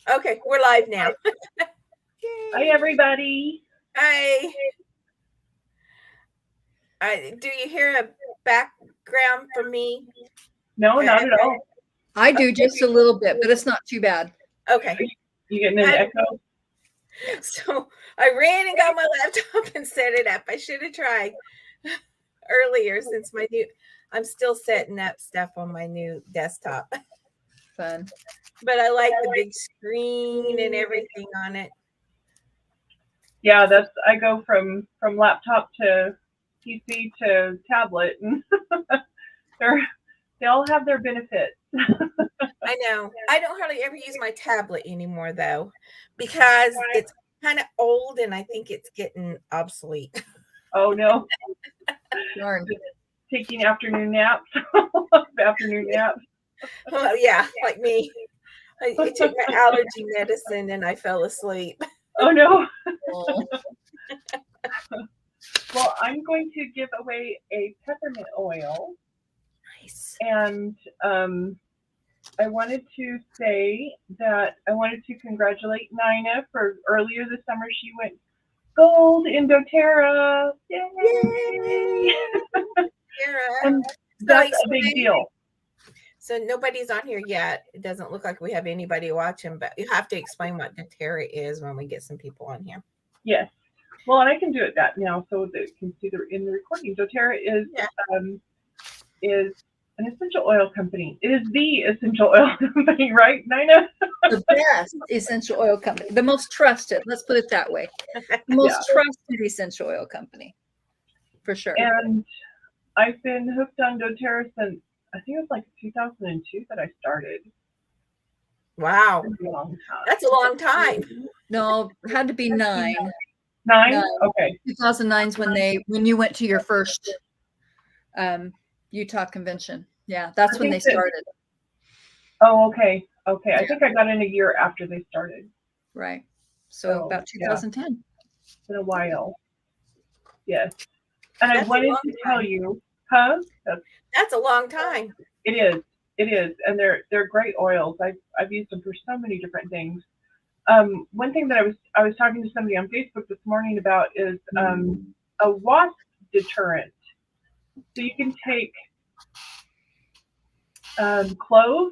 Okay, we're live now. Hi, everybody. Hi. Do you hear a background from me? No, Uh, not at all. I do just a little bit, but it's not too bad. Okay. You getting an I, echo? Yeah. so I ran and got my laptop and set it up. I should have tried earlier since I'm still setting up stuff on my new desktop. Fun. But I like the big screen and everything on it. Yeah, I go from laptop to PC to tablet, and they all have their benefits. I know. I don't hardly ever use my tablet anymore though, because it's kind of old and I think it's getting obsolete. Oh no, Darn. taking afternoon naps. Afternoon naps. Well, yeah, like me. I took my allergy medicine and I fell asleep. Oh no. Oh, Well, I'm going to give away a peppermint oil, Nice. and I wanted to say that I wanted to congratulate Nina for earlier this summer she went gold in doTERRA. Yay! And So that's a big deal. So nobody's on here yet. It doesn't look like we have anybody watching, but you have to explain what doTERRA is when we get some people on here. Yes. Well, and I can do it that now so that you can see in the recording. doTERRA is an essential oil company. It is the essential oil company, right, Nina? the best essential oil company, the most trusted. Let's put it that way. The most trusted essential oil company, for sure. And I've been hooked on doTERRA since I think it was like 2002 that I started. Wow. That's a long time. That's a long time. No, it had to be 9. 9? Okay. 2009 is when you went to your first Utah convention. Yeah, that's when they started. Oh, okay. Okay. I think I got in a year after they started. Right. So about 2010. It's been a while. Yes. And That's I wanted to tell you, huh? That's a long time. It is. It is. And they're great oils. I've used them for so many different things. One thing that I was talking to somebody on Facebook this morning about is a wasp deterrent. So you can take clove.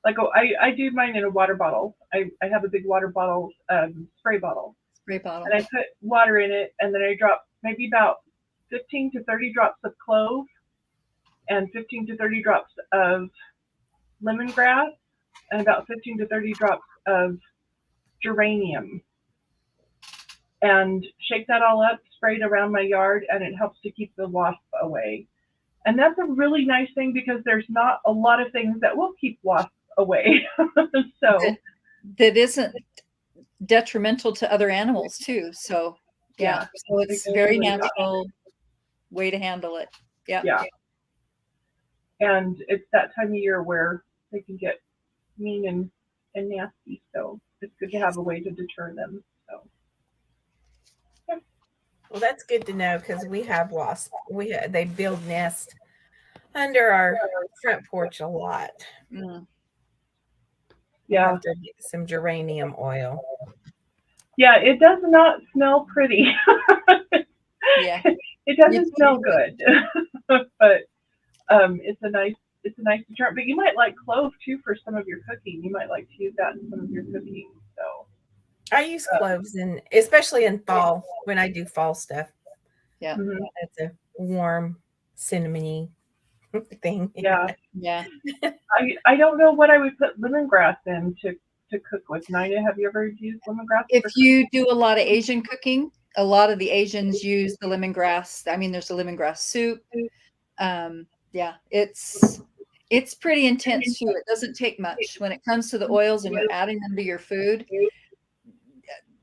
Like I do mine in a water bottle. I have a big water bottle, spray bottle. Spray bottle. And I put water in it, and then I drop maybe about 15 to 30 drops of clove and 15 to 30 drops of lemongrass and about 15 to 30 drops of geranium. And shake that all up, spray it around my yard, and it helps to keep the wasp away. And that's a really nice thing because there's not a lot of things that will keep wasps away. So that isn't detrimental to other animals too. So yeah. So it's very natural way to handle it. Yeah. Yeah. And it's that time of year where they can get mean and nasty. So it's good to have a way to deter them. So yeah. Well, that's good to know because we have wasps. They build nests under our front porch a lot. Yeah. Have to get some geranium oil. Yeah, it does not smell pretty. Yeah. It doesn't smell good. But it's a nice deterrent. But you might like clove too for some of your cooking. You might like to use that in some of your cooking. So I use cloves especially in fall when I do fall stuff. Yeah. Mm-hmm. It's a warm cinnamony thing. Yeah. I don't know what I would put lemongrass in to cook with. Nina, have you ever used lemongrass? If you do a lot of Asian cooking, a lot of the Asians use the lemongrass. I mean, there's a lemongrass soup. Yeah, it's pretty intense too. It doesn't take much when it comes to the oils and you're adding them to your food.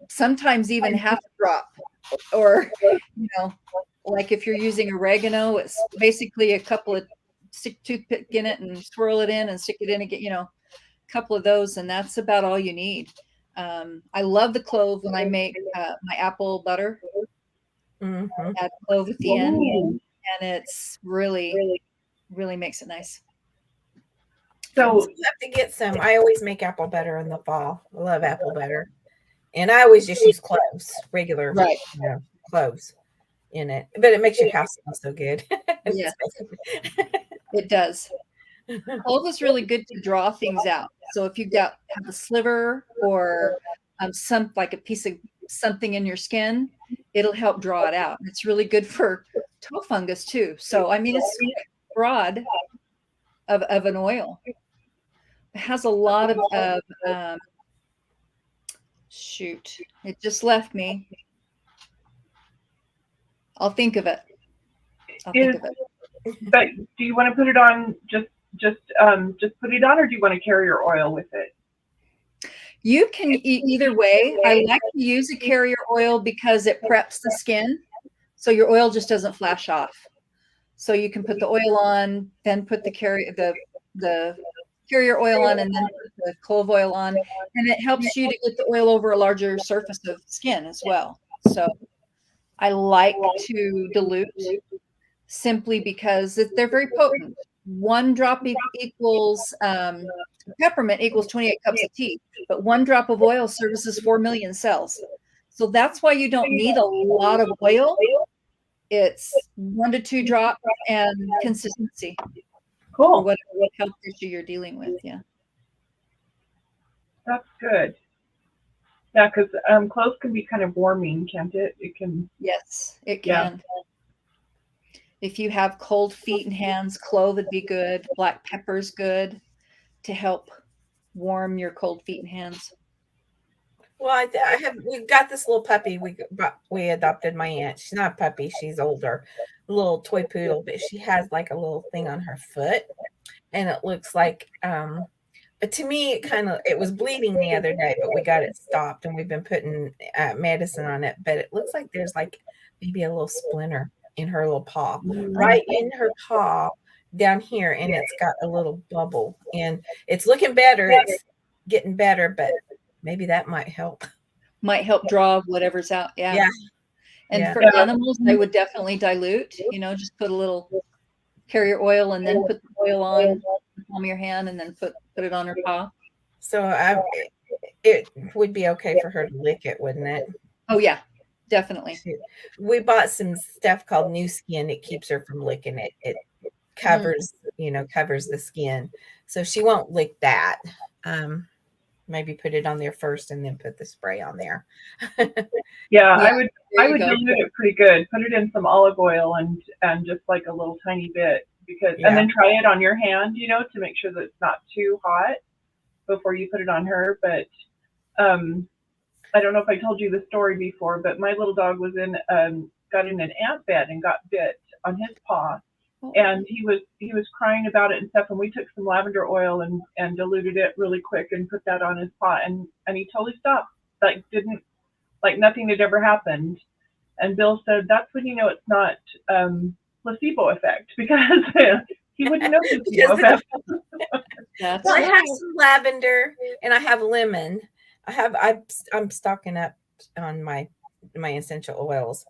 Sometimes even half a drop, or like if you're using oregano, it's basically a couple of stick toothpick in it and swirl it in and stick it in again. A couple of those, and that's about all you need. I love the clove when I make my apple butter. Mm-hmm. Add clove at the end, and it's really makes it nice. So have to get some. I always make apple butter in the fall. I love apple butter. And I always just use cloves, regular Right. cloves in it. But it makes your house smell so good. Yeah, it does. Clove is really good to draw things out. So if you have a sliver or some like a piece of something in your skin, it'll help draw it out. It's really good for toe fungus too. So I mean, it's broad of an oil. It has a lot of shoot. It just left me. I'll think of it. But do you want to put it on just put it on, or do you want to carrier oil with it? You can either way. I like to use a carrier oil because it preps the skin, so your oil just doesn't flash off. So you can put the oil on, then put the carrier oil on, and then put the clove oil on, and it helps you to get the oil over a larger surface of skin as well. So I like to dilute simply because they're very potent. 1 drop equals peppermint equals 28 cups of tea, but 1 drop of oil services 4 million cells. So that's why you don't need a lot of oil. It's 1 to 2 drops and consistency. Cool. What health issue you're dealing with. Yeah. That's good. Yeah, because cloves can be kind of warming, can't it? It can. Yes, it can. Yeah. If you have cold feet and hands, clove would be good. Black pepper's good to help warm your cold feet and hands. Well, we got this little puppy. We adopted my aunt. She's not a puppy. She's older, a little toy poodle, but she has like a little thing on her foot, and it looks like. But to me, it was bleeding the other day, but we got it stopped, and we've been putting medicine on it. But it looks like there's like maybe a little splinter in her little paw, right in her paw down here, and it's got a little bubble, and it's looking better. It's getting better, but maybe that might help. Might help draw whatever's out. Yeah. Yeah. And for animals, I would definitely dilute. Just put a little carrier oil and then put the oil on the palm of your hand and then put it on her paw. So it would be okay for her to lick it, wouldn't it? Oh yeah, definitely. We bought some stuff called New Skin. It keeps her from licking it. It covers the skin, so she won't lick that. Maybe put it on there first and then put the spray on there. Yeah, I would dilute it pretty good. Put it in some olive oil and just like a little tiny bit and then try it on your hand, to make sure that it's not too hot before you put it on her. But I don't know if I told you the story before, but my little dog was got in an ant bed and got bit on his paw. And he was crying about it and stuff, and we took some lavender oil and diluted it really quick and put that on his paw, and he totally stopped. Like nothing had ever happened. And Bill said that's when you know it's not placebo effect, because he wouldn't know placebo effect. Well, I have some lavender and I have lemon. I'm stocking up on my essential oils.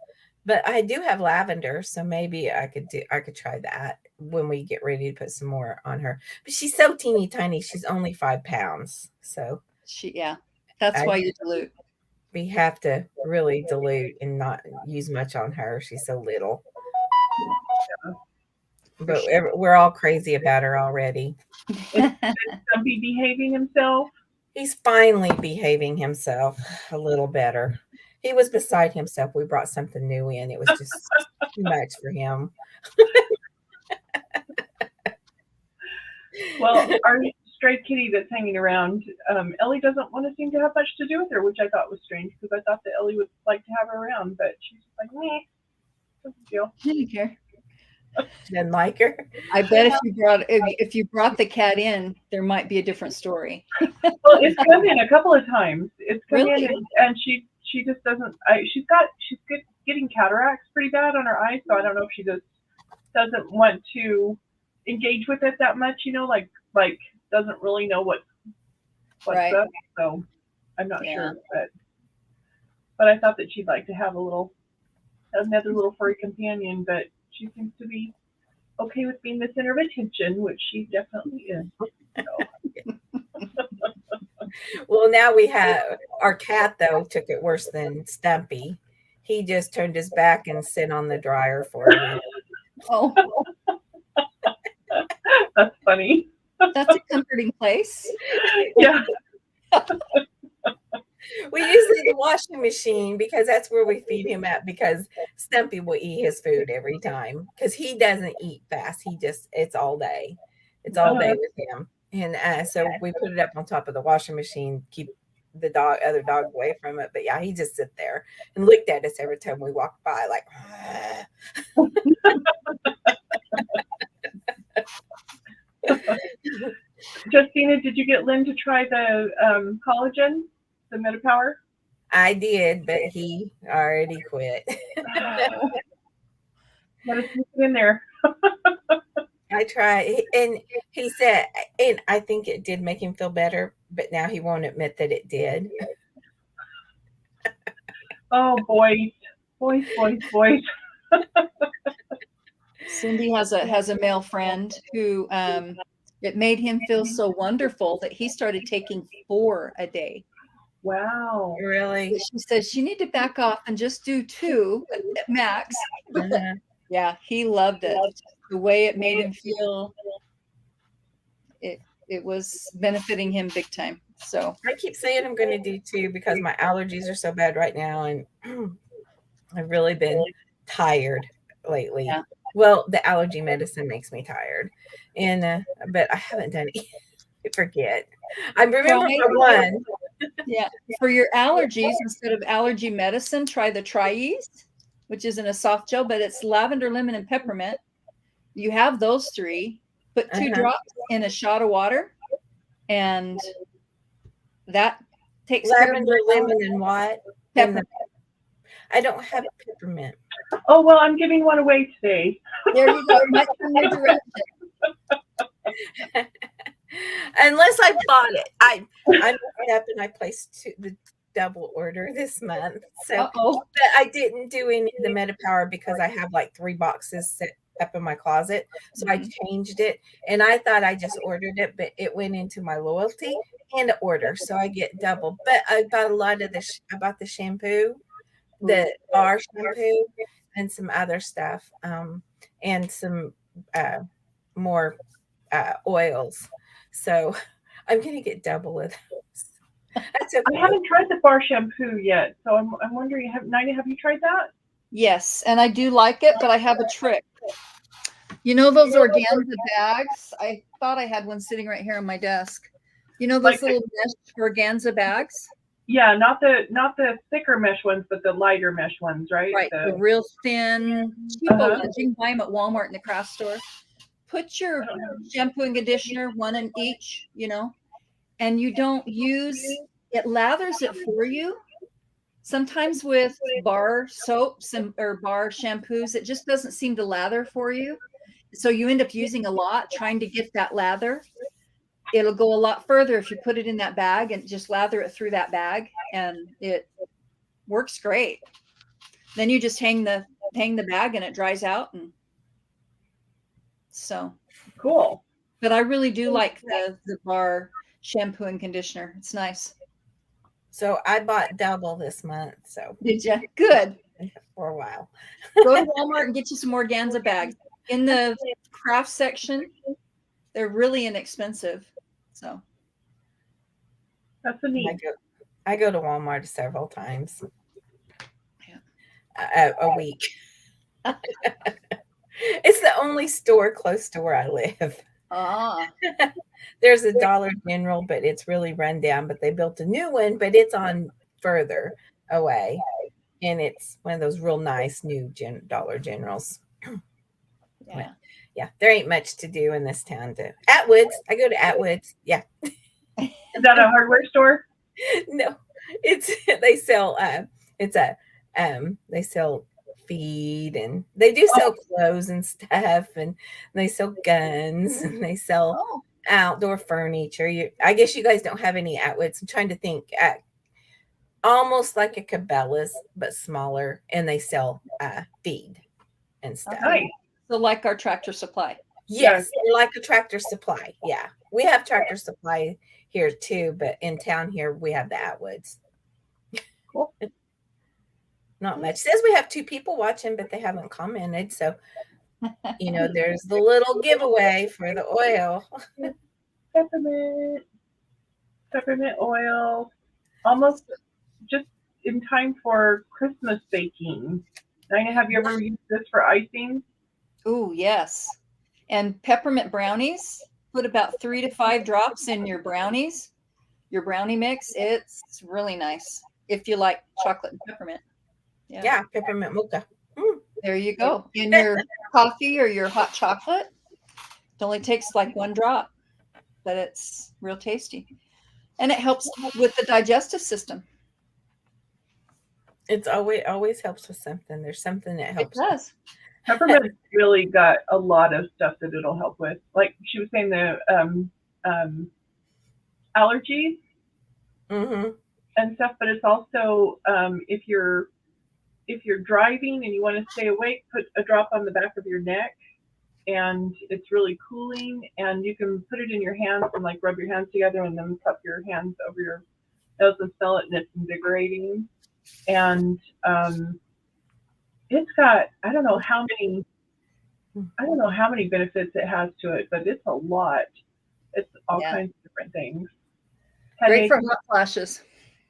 But I do have lavender, so maybe I could try that when we get ready to put some more on her. But she's so teeny tiny; she's only 5 pounds. So that's why you dilute. We have to really dilute and not use much on her. She's so little. But we're all crazy about her already. Is Stumpy behaving himself? He's finally behaving himself a little better. He was beside himself. We brought something new in. It was just too much for him. Well, our stray kitty that's hanging around, Ellie doesn't want to seem to have much to do with her, which I thought was strange because I thought that Ellie would like to have her around, but she's like, meh, no big deal. I didn't care. Didn't like her. I bet if you brought the cat in, there might be a different story. Well, it's come in a couple of times. It's come in and she just doesn't. She's getting cataracts pretty bad on her eyes, so I don't know if she just doesn't want to engage with it that much. Like doesn't really know what's right. Up. So I'm not sure, but I thought that she'd like to have another little furry companion, but she seems to be okay with being the center of attention, which she definitely is. So. Well, now we have our cat, though, took it worse than Stumpy. He just turned his back and sit on the dryer for a week. Oh, That's funny. that's a comforting place. Yeah. We use the washing machine because that's where we feed him at, because Stumpy will eat his food every time because he doesn't eat fast. It's all day. It's all day with him. And so we put it up on top of the washing machine, keep the other dog away from it. But yeah, he just sit there and looked at us every time we walked by, like, Justina, did you get Lynn to try the collagen, the MetaPower? I did, but he already quit. Let us sneak it in there. I tried, and he said, and I think it did make him feel better, but now he won't admit that it did. Oh, boys. Cindy has a male friend who it made him feel so wonderful that he started taking 4 a day. Wow. Really? She says you need to back off and just do 2 at max. Uh-huh. Yeah, he loved it. The way it made him feel, it was benefiting him big time. So I keep saying I'm going to do 2 because my allergies are so bad right now, and I've really been tired lately. Yeah. Well, the allergy medicine makes me tired, and but I haven't done it. I forget. I remember for one. Yeah, for your allergies, instead of allergy medicine, try the Tri-Ease, which isn't a soft gel, but it's lavender, lemon, and peppermint. You have those 3. Put 2 drops in a shot of water, and that takes Lavender, care of lemon, and what? peppermint. I don't have peppermint. Oh, well, I'm giving one away today. There you go. Might come your direction. Unless I bought it. I messed up and I placed the double order this month. So but I didn't do any of the MetaPower because I have like 3 boxes set up in my closet. So I changed it, and I thought I just ordered it, but it went into my loyalty and order. So I get double. But I bought a lot of I bought the shampoo, the bar shampoo, and some other stuff, and some more oils. So I'm going to get double of those. That's okay. I haven't tried the bar shampoo yet, so I'm wondering, Nina, have you tried that? Yes, and I do like it, but I have a trick. You know those organza bags? I thought I had one sitting right here on my desk. You know those little mesh organza bags? Yeah, not the thicker mesh ones, but the lighter mesh ones, right? Right, the real thin, cheapo ones. You can buy them at Walmart in the craft store. Put your shampoo and conditioner, 1 in each, and you don't use it, lathers it for you. Sometimes with bar soaps or bar shampoos, it just doesn't seem to lather for you. So you end up using a lot trying to get that lather. It'll go a lot further if you put it in that bag and just lather it through that bag, and it works great. Then you just hang the bag and it dries out, and so cool. But I really do like the bar shampoo and conditioner. It's nice. So I bought double this month. So did you? Good. For a while. Go to Walmart and get you some organza bags. In the craft section, they're really inexpensive. So that's a neat. I go to Walmart several times a week. It's the only store close to where I live. There's a Dollar General, but it's really run down. But they built a new one, but it's on further away, and it's one of those real nice new Dollar Generals. Yeah, there ain't much to do in this town. Atwood's. I go to Atwood's. Yeah. Is that a hardware store? No, they sell. They sell feed, and they do sell clothes and stuff, and they sell guns, and they sell outdoor furniture. I guess you guys don't have any Atwoods. I'm trying to think. Almost like a Cabela's, but smaller, and they sell feed and stuff. Nice. So like our Tractor Supply. Yes, they're like a Tractor Supply. Yeah. We have Tractor Supply here too, but in town here we have the Atwoods. Cool. Not much. It says we have 2 people watching, but they haven't commented. So, there's the little giveaway for the oil. Peppermint oil, almost just in time for Christmas baking. Nina, have you ever used this for icing? Oh, yes. And peppermint brownies, put about 3 to 5 drops in your brownie mix. It's really nice if you like chocolate and peppermint. Yeah, peppermint mocha. There you go. In your coffee or your hot chocolate, it only takes like 1 drop, but it's real tasty. And it helps with the digestive system. It's always helps with something. There's something that It helps. does. Peppermint really got a lot of stuff that it'll help with. Like she was saying, the allergies and stuff. But it's also if you're driving and you want to stay awake, put a drop on the back of your neck, and it's really cooling. And you can put it in your hands and like rub your hands together, and then cup your hands over your nose and smell it, and it's invigorating. And it's got I don't know how many benefits it has to it, but it's a lot. It's all kinds of different things. Great for hot flashes.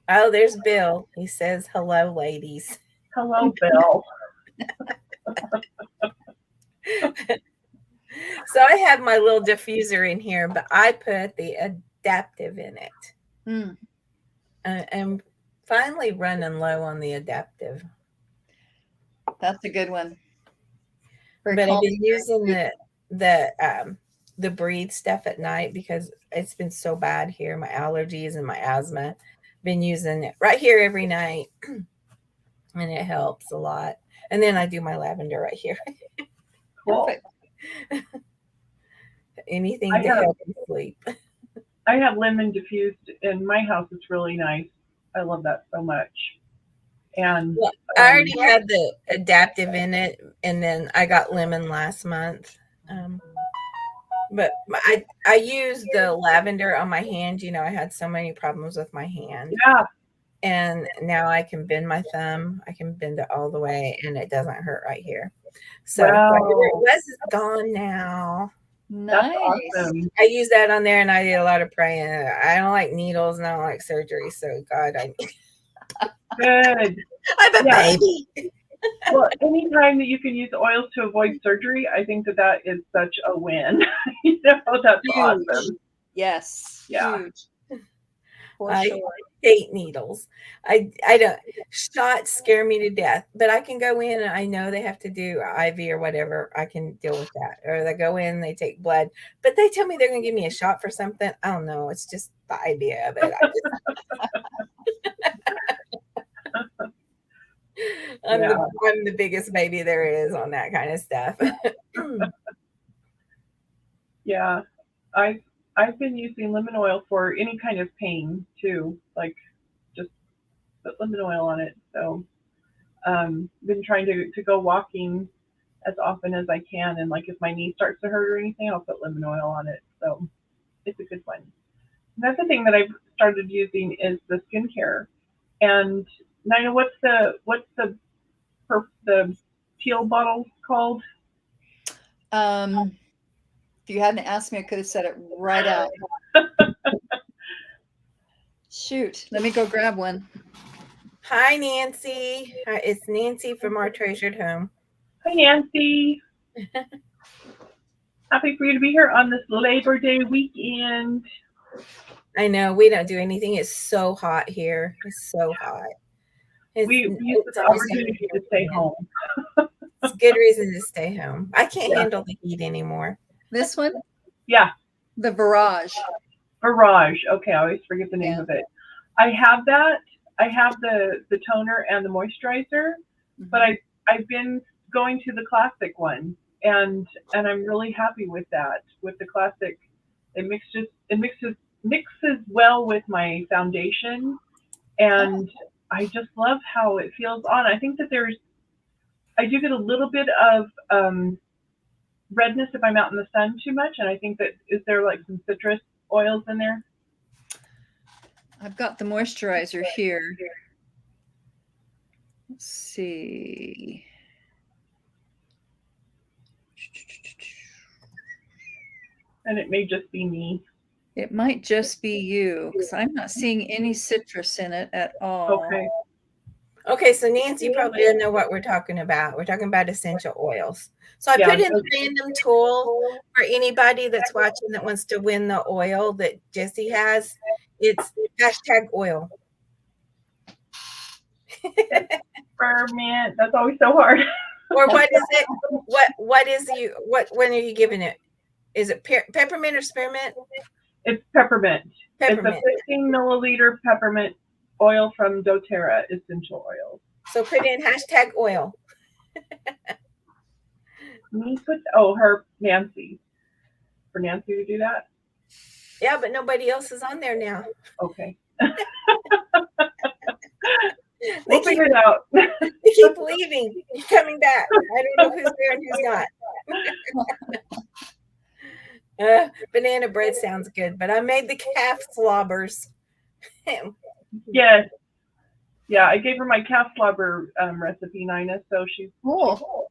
Oh, there's Bill. He says, "Hello, ladies." Hello, Bill. So I have my little diffuser in here, but I put the adaptive in it. I'm finally running low on the adaptive. That's a good one. But I've been using the breathe stuff at night because it's been so bad here. My allergies and my asthma. Been using it right here every night, and it helps a lot. And then I do my lavender right here. Cool. Anything to help you sleep. I have lemon diffused in my house. It's really nice. I love that so much. And I already had the adaptive in it, and then I got lemon last month. But I used the lavender on my hand. I had so many problems with my hand. Yeah. And now I can bend my thumb. I can bend it all the way, and it doesn't hurt right here. So whatever it was is gone now. Nice. That's awesome. I use that on there, and I did a lot of praying. I don't like needles, and I don't like surgery. So God, Good. I'm a baby. Well, anytime that you can use oils to avoid surgery, I think that is such a win. That's huge. awesome. Yes. Yeah. Huge. For I sure. hate needles. I don't. Shots scare me to death. But I can go in, and I know they have to do IV or whatever. I can deal with that. Or they go in, they take blood, but they tell me they're going to give me a shot for something. I don't know. It's just the idea of it. I'm the biggest baby there is on that kind of stuff. Yeah, I've been using lemon oil for any kind of pain too, like just put lemon oil on it. So been trying to go walking as often as I can, and like if my knee starts to hurt or anything, I'll put lemon oil on it. So it's a good one. Another thing that I've started using is the skincare. And Nina, what's the peel bottle called? If you hadn't asked me, I could have said it right out. Shoot, let me go grab one. Hi, Nancy. Hi, it's Nancy from Our Treasured Home. Hi, Nancy. Happy for you to be here on this Labor Day weekend. I know we don't do anything. It's so hot here. It's so hot. We use this opportunity to stay home. It's a good reason to stay home. I can't handle the heat anymore. This one? Yeah. The Barrage. Barrage. Okay, I always forget the name of it. I have that. I have the toner and the moisturizer, but I've been going to the classic one, and I'm really happy with that. With the classic, it mixes well with my foundation, and I just love how it feels on. I think that I do get a little bit of redness if I'm out in the sun too much. And I think that, is there like some citrus oils in there? I've got the moisturizer here. Let's see. And it may just be me. It might just be you, because I'm not seeing any citrus in it at all. Okay. Okay, so Nancy probably didn't know what we're talking about. We're talking about essential oils. So I put in a random tool for anybody that's watching that wants to win the oil that Jessie has. It's #oil. Peppermint. That's always so hard. Or what is it? What is when are you giving it? Is it peppermint or spearmint? It's peppermint. Peppermint. It's a 15 milliliter peppermint oil from doTERRA essential oils. So put in #oil. Me put Nancy. For Nancy to do that? Yeah, but nobody else is on there now. Okay. We'll figure it out. They keep leaving. You're coming back. I don't know who's there and who's not. Banana bread sounds good, but I made the calf slobbers. Yes. Yeah, I gave her my calf slobber recipe, Nina. So she's Cool.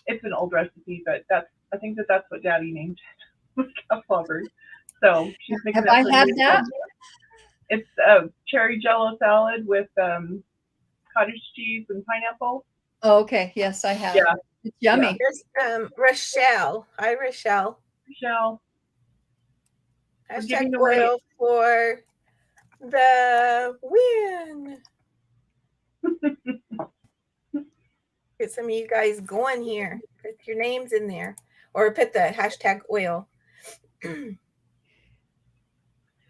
It's an old recipe, but I think that's what Daddy named it, was calf slobber. So she's making Have I had that? It's cherry jello salad with cottage cheese and pineapple. Oh, okay. Yes, I have. Yeah. It's yummy. There's Rochelle. Hi, Rochelle. Michelle. #oil for the win. Get some of you guys going here. Put your names in there. Or put the #oil.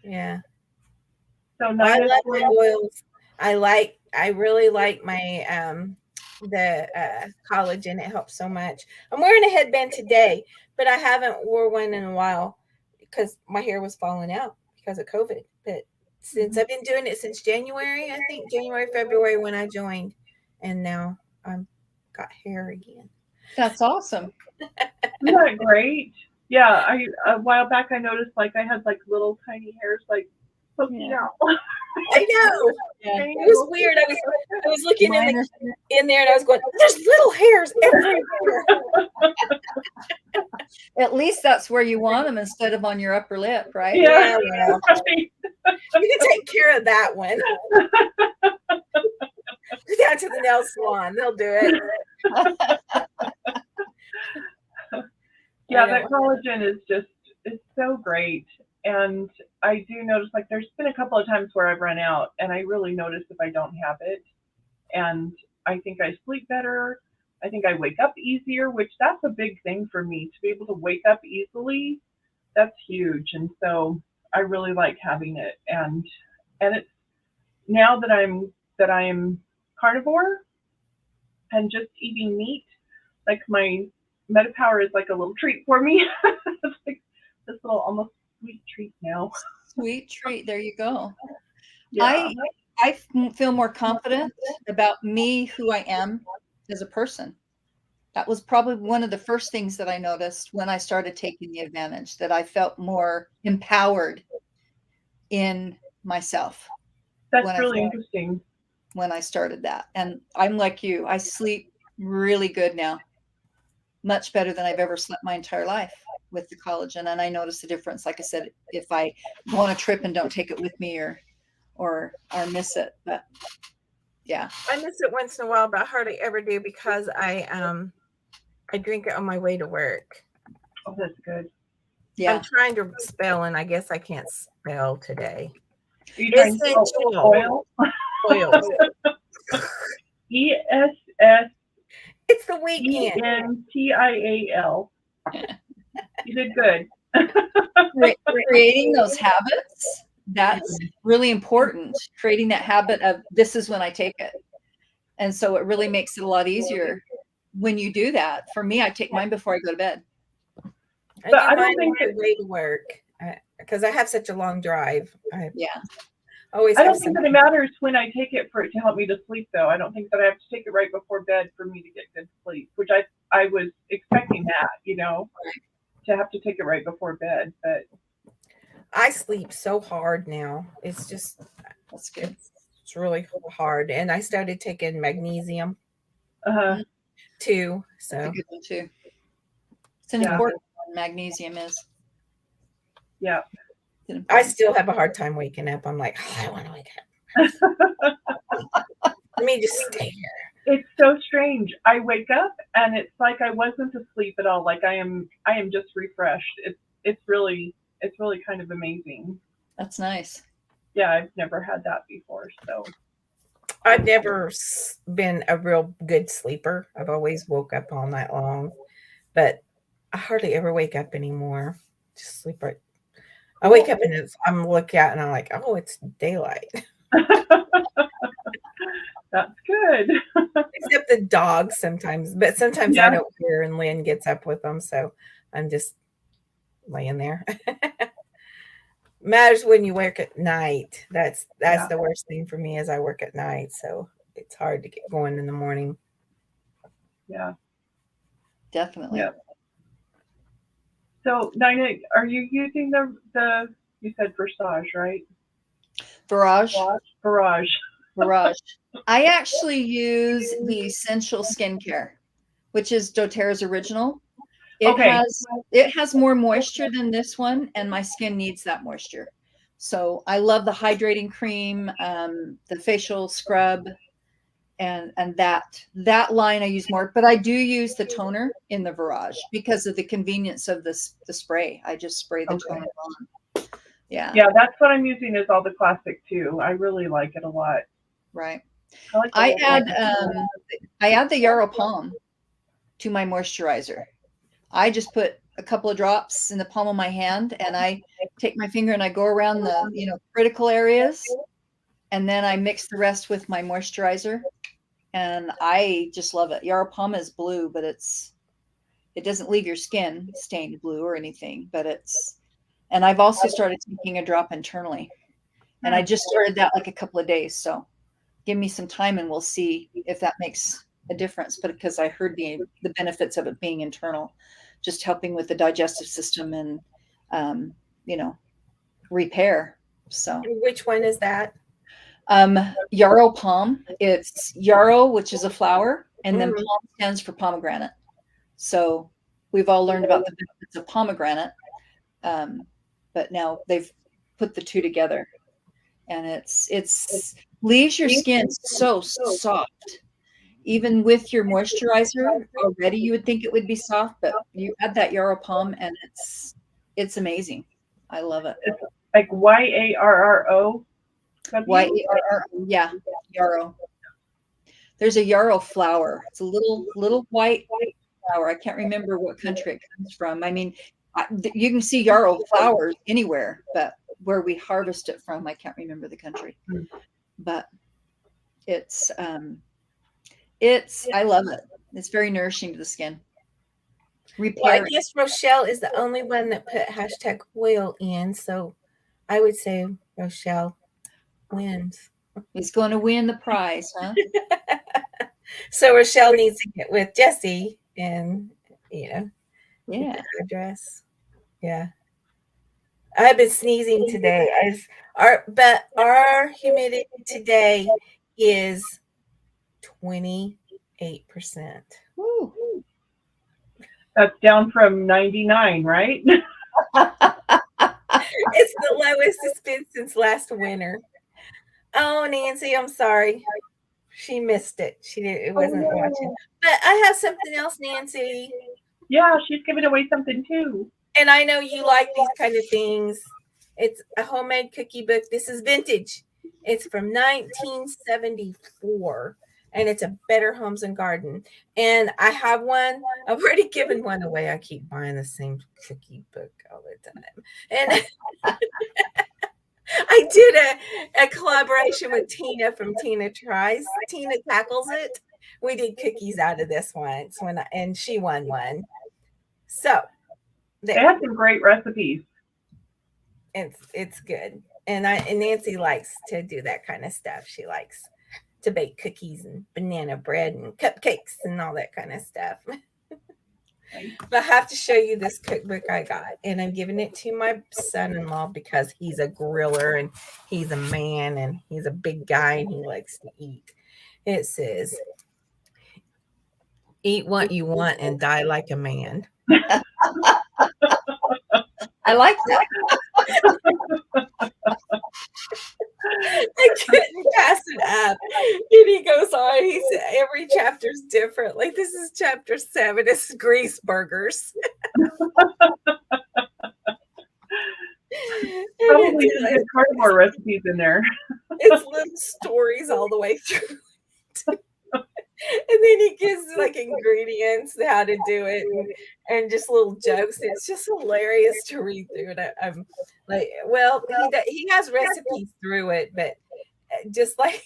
Yeah. So I love my oils. I really like my the collagen. It helps so much. I'm wearing a headband today, but I haven't wore one in a while because my hair was falling out because of COVID. But since I've been doing it since January, I think January, February when I joined, and now I'm got hair again. That's awesome. Isn't that great? Yeah, a while back I noticed like I had like little tiny hairs like poking out. I know. Yeah. It was weird. I was looking in there and I was going, there's little hairs everywhere. At least that's where you want them instead of on your upper lip, right? Yeah. Well, you can take care of that one. Down to the nail salon. They'll do it. Yeah, that collagen is it's so great. And I do notice like there's been a couple of times where I've run out and I really notice if I don't have it. And I think I sleep better. I think I wake up easier, which that's a big thing for me, to be able to wake up easily. That's huge. And so I really like having it. And it's now that I'm carnivore and just eating meat, like my MetaPower is like a little treat for me. It's like this little almost sweet treat now. Sweet treat. There you go. Yeah. I feel more confident about me, who I am as a person. That was probably one of the first things that I noticed when I started taking the advantage, that I felt more empowered in myself. That's really interesting. When I started that. And I'm like you, I sleep really good now. Much better than I've ever slept my entire life with the collagen. And I notice the difference. Like I said, if I go on a trip and don't take it with me or miss it. But yeah. I miss it once in a while, but I hardly ever do because I drink it on my way to work. Oh, that's good. Yeah. I'm trying to spell and I guess I can't spell today. Are you trying to oil? Oils. ESS. It's the weekend. ENTIAL. You did good. Creating those habits, that's really important. Creating that habit of this is when I take it. And so it really makes it a lot easier when you do that. For me, I take mine before I go to bed. I don't think it's way to work because I have such a long drive. Yeah. Always I have don't think that something. it matters when I take it for it to help me to sleep, though. I don't think that I have to take it right before bed for me to get good sleep, which I was expecting that, to have to take it right before bed. But I sleep so hard now. It's just That's good. it's really hard. And I started taking magnesium uh, too. That's a So good one too. It's an yeah, important one. Magnesium is. yeah. It's an I important. still have a hard time waking up. I'm like, oh, I want to wake up. Let me just stay here. It's so strange. I wake up and it's like I wasn't asleep at all. Like I am just refreshed. It's really kind of amazing. That's nice. Yeah, I've never had that before. So I've never been a real good sleeper. I've always woke up all night long, but I hardly ever wake up anymore. Just sleep right. I wake up and I'm looking out and I'm like, oh, it's daylight. that's good. Except the dogs sometimes, but sometimes I Yeah, don't hear and Lynn gets up with them, so I'm just laying there. Matters when you work at night. That's yeah, the worst thing for me is I work at night, so it's hard to get going in the morning. yeah, Definitely. yeah. So Nina, are you using the you said Versage, right? Barrage. Barrage. Barrage. I actually use the Essential Skincare, which is doTERRA's original. It Okay. has more moisture than this one, and my skin needs that moisture. So I love the hydrating cream, the facial scrub, and that line I use more. But I do use the toner in the Virage because of the convenience of the spray. I just spray the Okay. toner on. Yeah, Yeah, that's what I'm using is all the classic too. I really like it a lot. right. I like the I whole add thing. I add the Yarrow Palm to my moisturizer. I just put a couple of drops in the palm of my hand and I take my finger and I go around the, critical areas and then I mix the rest with my moisturizer and I just love it. Yarrow Palm is blue, but it doesn't leave your skin stained blue or anything, but and I've also started taking a drop internally. And I just started that like a couple of days. So give me some time and we'll see if that makes a difference. But because I heard the benefits of it being internal, just helping with the digestive system and repair. So Which one is that? Yarrow Palm, it's yarrow, which is a flower, and then Mhm. palm stands for pomegranate. So we've all learned about the benefits of pomegranate, but now they've put the two together, and it's leaves your skin so soft. Even with your moisturizer already, you would think it would be soft, but you add that yarrow palm, and it's amazing. I love it. It's like YARRO. Yeah, yarrow. There's a yarrow flower. It's a little white flower. I can't remember what country it comes from. I mean, you can see yarrow flowers anywhere, but where we harvest it from, I can't remember the country. But it's I love it. It's very nourishing to the skin. Well, I Repairing. guess Rochelle is the only one that put hashtag oil in, so I would say Rochelle wins. He's going to win the prize, huh? So Rochelle needs to get with Jessie and get Yeah. the address. Yeah. I've been sneezing today. But our humidity today is 28%. Woo. That's down from 99, right? It's the lowest it's been since last winter. Oh, Nancy, I'm sorry. She missed it. It wasn't watching. But I have something else, Nancy. Yeah, she's giving away something too. And I know you like these kind of things. It's a homemade cookie book. This is vintage. It's from 1974 and it's a Better Homes and Garden. And I have one. I've already given one away. I keep buying the same cookie book all the time. And I did a collaboration with Tina from Tina Tries. Tina Tackles It. We did cookies out of this once and she won one. So They had some great recipes. it's good. And Nancy likes to do that kind of stuff. She likes to bake cookies and banana bread and cupcakes and all that kind of stuff. But I have to show you this cookbook I got, and I'm giving it to my son-in-law because he's a griller and he's a man and he's a big guy and he likes to eat. It says, "Eat what you want and die like a man." I like that. I couldn't pass it up. And he goes on, he said every chapter's different. Like this is chapter 7, it's grease burgers. Probably some good carnivore recipes in there. It's little stories all the way through. And then he gives like ingredients, how to do it, and just little jokes. It's just hilarious to read through it. I'm like, well, he has recipes through it, but just like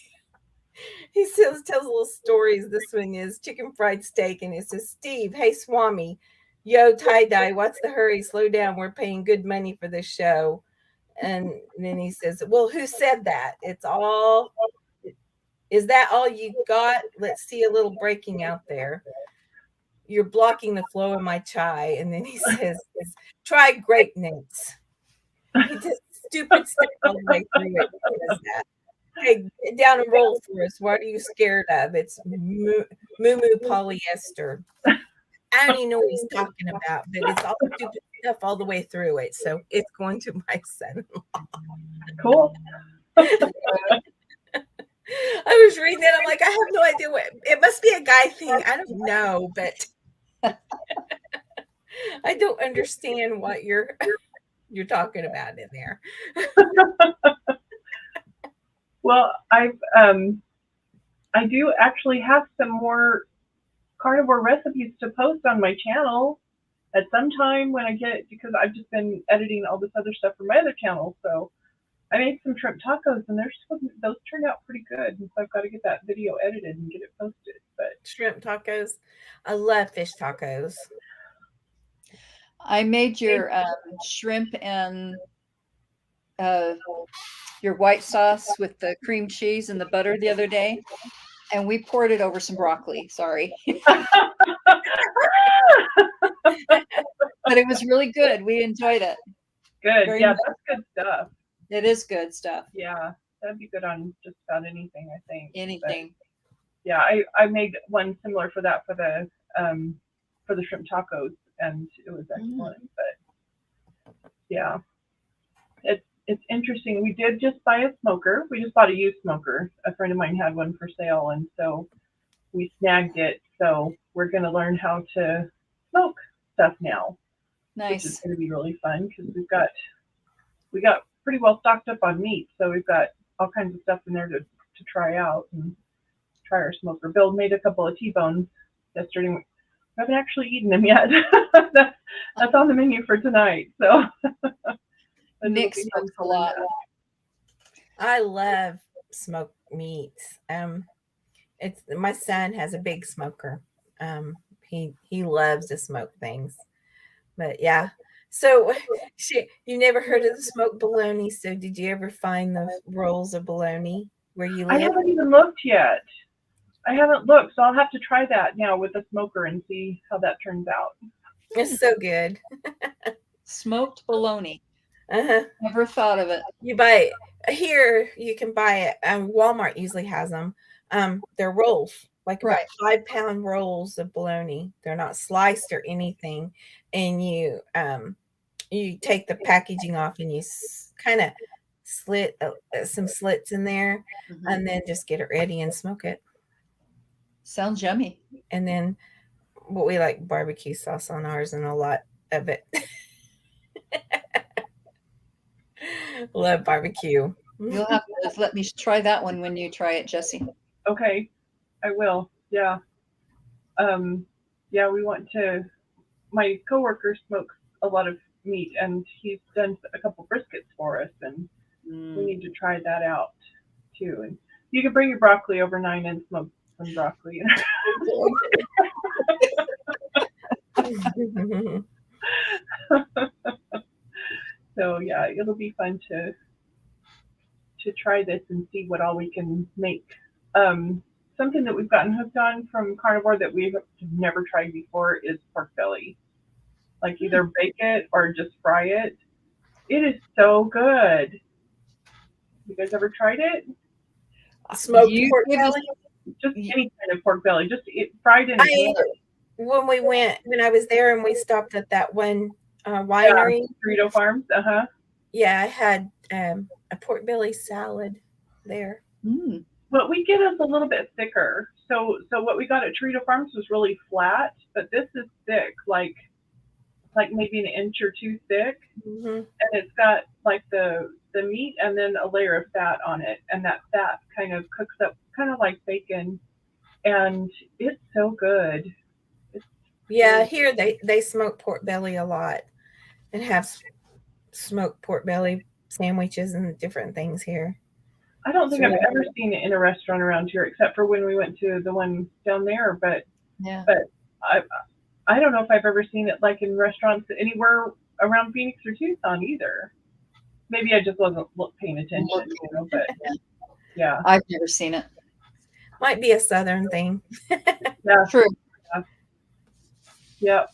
he tells little stories. This one is chicken fried steak, and it says, "Steve, hey Swami, yo tie dye, what's the hurry? Slow down. We're paying good money for this show." And then he says, "Well, who said that? It's all." Is that all you got? Let's see a little breaking out there. You're blocking the flow of my chai. And then he says, "Try grape notes." He just stupid stuff all the way through it. He says that. Hey, get down and roll for us. What are you scared of? It's moo polyester. I don't even know what he's talking about, but it's all stupid stuff all the way through it. So it's going to my son-in-law. Cool. I was reading it. I'm like, I have no idea what it must be a guy thing. I don't know, but I don't understand what you're talking about in there. Well, I do actually have some more carnivore recipes to post on my channel at some time when I get, because I've just been editing all this other stuff for my other channel. So I made some shrimp tacos, and those turned out pretty good. And so I've got to get that video edited and get it posted. But shrimp tacos, I love fish tacos. I made your shrimp and your white sauce with the cream cheese and the butter the other day, and we poured it over some broccoli. Sorry. But it was really good. We enjoyed it. Good. Very Yeah, much. that's good stuff. It is good stuff. Yeah, that'd be good on just about anything, I think. Anything. But yeah, I made one similar for that for the shrimp tacos, and it was excellent. But yeah, it's interesting. We did just buy a smoker. We just bought a used smoker. A friend of mine had one for sale, and so we snagged it. So we're going to learn how to smoke stuff now. Nice. Which is going to be really fun because we got pretty well stocked up on meat, so we've got all kinds of stuff in there to try out and try our smoker. Bill made a couple of T-bones yesterday. We haven't actually eaten them yet. That's on the menu for tonight. So Nick smokes a lot. I love smoked meats. It's my son has a big smoker. He loves to smoke things. But yeah. So you never heard of the smoked bologna. So did you ever find the rolls of bologna where you live? I haven't even looked yet. I haven't looked, so I'll have to try that now with the smoker and see how that turns out. It's so good. Smoked bologna. Uh-huh. Never thought of it. You buy it here. You can buy it. Walmart usually has them. They're rolls, like about 5-pound rolls of bologna. They're not sliced or anything, and you take the packaging off and you kind of slit some slits in there, and then just get it ready and smoke it. Sounds yummy. And then what we like barbecue sauce on ours and a lot of it. Love barbecue. You'll have to just let me try that one when you try it, Jessie. Okay, I will. Yeah. Yeah, we want to. My coworker smokes a lot of meat, and he's done a couple briskets for us, and we need to try that out too. And you can bring your broccoli overnight and smoke some broccoli. So yeah, it'll be fun to try this and see what all we can make. Something that we've gotten hooked on from carnivore that we've never tried before is pork belly. Like either bake it or just fry it. It is so good. You guys ever tried it? Smoked You pork give us- belly. Just any kind of pork belly, just fried in a pan. When I was there and we stopped at that one winery. Burrito Farms. Yeah, I had a pork belly salad there. Mm. What we get is a little bit thicker. So what we got at Torito Farms was really flat, but this is thick, like maybe an inch or two thick, and it's got like the meat and then a layer of fat on it, and that fat kind of cooks up, kind of like bacon, and it's so good. Yeah, here they smoke pork belly a lot, and have smoked pork belly sandwiches and different things here. I don't think I've ever seen it in a restaurant around here, except for when we went to the one down there. But I don't know if I've ever seen it like in restaurants anywhere around Phoenix or Tucson either. Maybe I just wasn't paying attention, but yeah. I've never seen it. Might be a Southern thing. Yeah. True. Yep.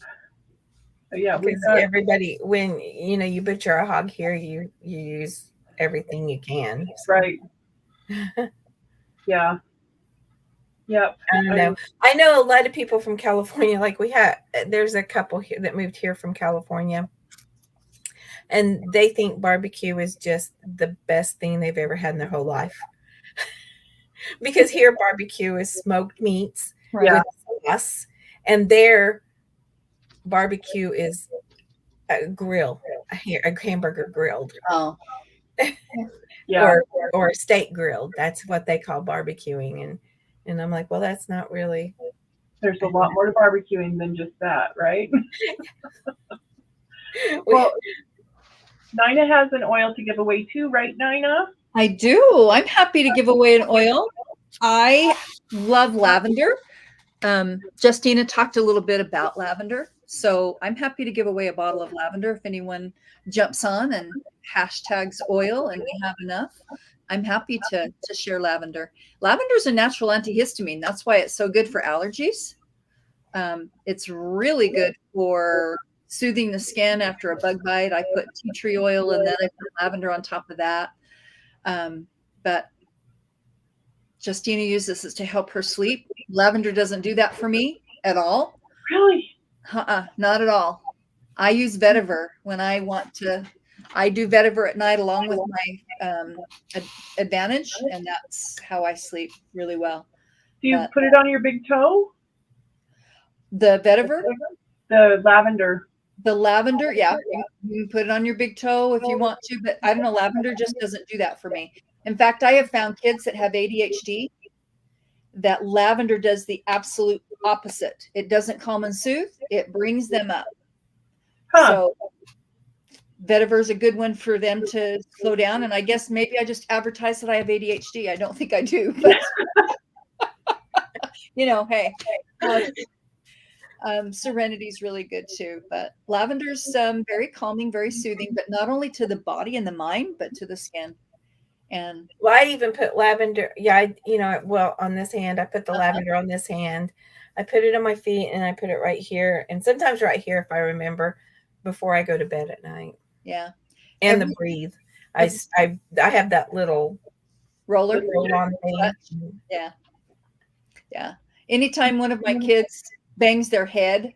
But yeah, Because everybody, when you butcher a hog here, you use everything you can. So. Right. Yeah. Yep. I know a lot of people from California. Like there's a couple here that moved here from California, and they think barbecue is just the best thing they've ever had in their whole life. Because here barbecue is smoked meats with sauce, and their barbecue is a grill, a hamburger grilled. Oh. Yeah. Or steak grilled. That's what they call barbecuing. And I'm like, well, that's not really. There's a lot more to barbecuing than just that, right? Well, Nina has an oil to give away too, right, Nina? I do. I'm happy to give away an oil. I love lavender. Justina talked a little bit about lavender. So I'm happy to give away a bottle of lavender if anyone jumps on and hashtags oil and we have enough. I'm happy to share lavender. Lavender is a natural antihistamine. That's why it's so good for allergies. It's really good for soothing the skin after a bug bite. I put tea tree oil and then I put lavender on top of that. But Justina uses this to help her sleep. Lavender doesn't do that for me at all. Really? Not at all. I use vetiver when I want to. I do vetiver at night along with my Advantage, and that's how I sleep really well. Do you put it on your big toe? The vetiver? The lavender. The lavender, yeah. You can put it on your big toe if you want to, but I don't know. Lavender just doesn't do that for me. In fact, I have found kids that have ADHD that lavender does the absolute opposite. It doesn't calm and soothe. It brings them up. So vetiver is a good one for them to slow down. And I guess maybe I just advertise that I have ADHD. I don't think I do, but hey, Serenity is really good too. But lavender's very calming, very soothing, but not only to the body and the mind, but to the skin. And I even put lavender. Yeah, on this hand, I put the lavender on this hand. I put it on my feet and I put it right here, and sometimes right here if I remember, before I go to bed at night. Yeah, and the breathe. I have that little roll on thing. Yeah. Anytime one of my kids bangs their head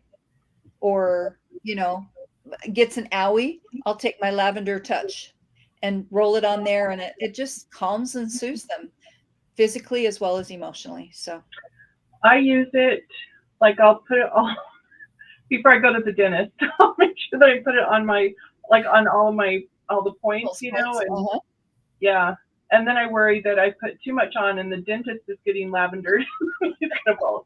or gets an owie, I'll take my lavender touch and roll it on there, and it just calms and soothes them physically as well as emotionally. So I use it, like I'll put it all before I go to the dentist. I'll make sure that I put it on on all the points, and yeah. And then I worry that I put too much on and the dentist is getting lavender. He's gonna fall.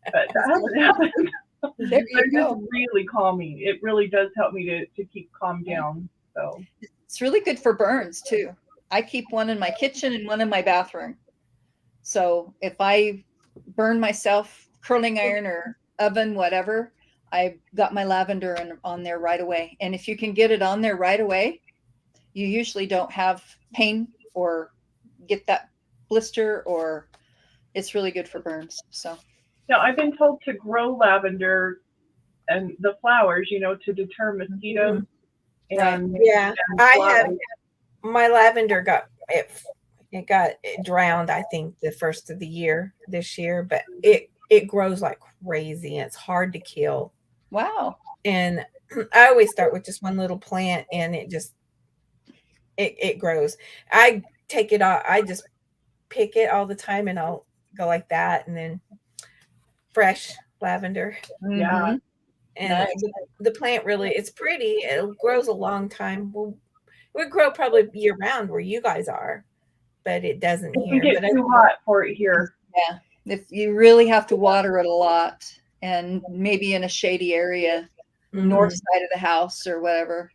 But that hasn't happened. There you go. It's really calming. It really does help me to keep calm down. So it's really good for burns too. I keep one in my kitchen and one in my bathroom. So if I burn myself, curling iron or oven, whatever, I've got my lavender on there right away. And if you can get it on there right away, you usually don't have pain or get that blister, or it's really good for burns. So Now, I've been told to grow lavender and the flowers, to deter mosquitoes right. and, Yeah, and I have flies. my lavender got it. It got drowned, I think, the first of the year this year, but it grows like crazy and it's hard to kill. Wow. And I always start with just one little plant, and it grows. I take it out. I just pick it all the time, and I'll go like that, and then fresh lavender. Yeah. Mm-hmm. And Nice. the plant really, it's pretty. It grows a long time. We'll grow probably year round where you guys are, but it doesn't It can here. get But too hot for it here. Yeah. If you really have to water it a lot, and maybe in a shady area, north side of the house or whatever.